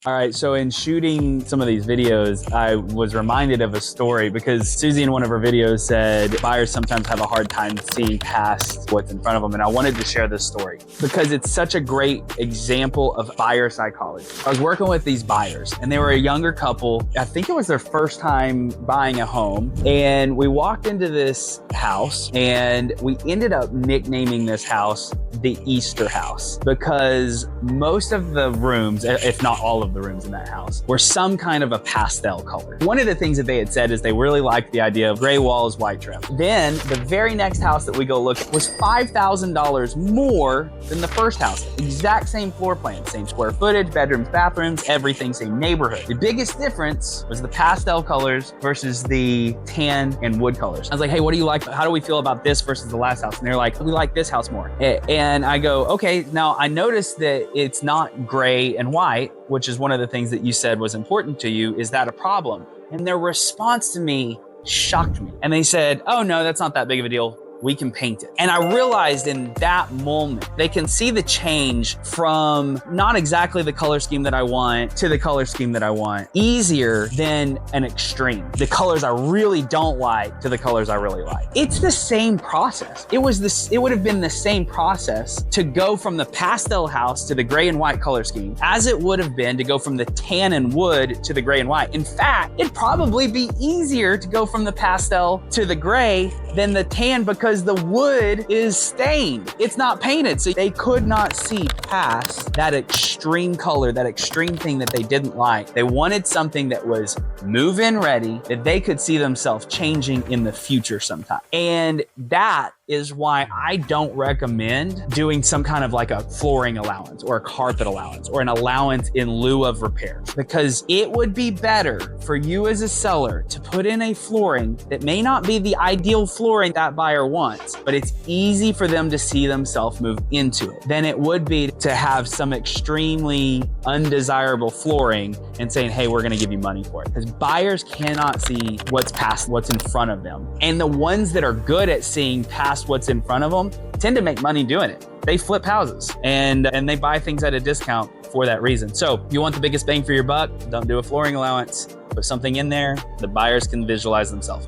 All right, so in shooting some of these videos, I was reminded of a story because Susie in one of her videos said buyers sometimes have a hard time seeing past what's in front of them. And I wanted to share this story because it's such a great example of buyer psychology. I was working with these buyers and they were a younger couple. I think it was their first time buying a home. And we walked into this house and we ended up nicknaming this house the Easter house because most of the rooms, if not all of the rooms in that house, were some kind of a pastel color. One of the things that they had said is they really liked the idea of gray walls, white trim. Then the very next house that we go look at was $5,000 more than the first house. Exact same floor plan, same square footage, bedrooms, bathrooms, everything, same neighborhood. The biggest difference was the pastel colors versus the tan and wood colors. I was like, hey, what do you like? How do we feel about this versus the last house? And they're like, we like this house more. And I go, okay, now I noticed that it's not gray and white, which is one of the things that you said was important to you. Is that a problem? And their response to me shocked me. And they said, oh no, that's not that big of a deal. We can paint it. And I realized in that moment, they can see the change from not exactly the color scheme that I want to the color scheme that I want easier than an extreme. The colors I really don't like to the colors I really like. It's the same process. It would have been the same process to go from the pastel house to the gray and white color scheme as it would have been to go from the tan and wood to the gray and white. In fact, it'd probably be easier to go from the pastel to the gray than the tan because the wood is stained. It's not painted. So they could not see past that extreme color, that extreme thing that they didn't like. They wanted something that was move-in ready, that they could see themselves changing in the future sometime. And that is why I don't recommend doing some kind of like a flooring allowance or a carpet allowance or an allowance in lieu of repairs, because it would be better for you as a seller to put in a flooring that may not be the ideal flooring that buyer wants, but it's easy for them to see themselves move into it, than it would be to have some extremely undesirable flooring and saying, hey, we're gonna give you money for it. Because buyers cannot see what's past what's in front of them. And the ones that are good at seeing past what's in front of them tend to make money doing it. They flip houses and they buy things at a discount for that reason. So if you want the biggest bang for your buck, don't do a flooring allowance. Put something in there the buyers can visualize themselves.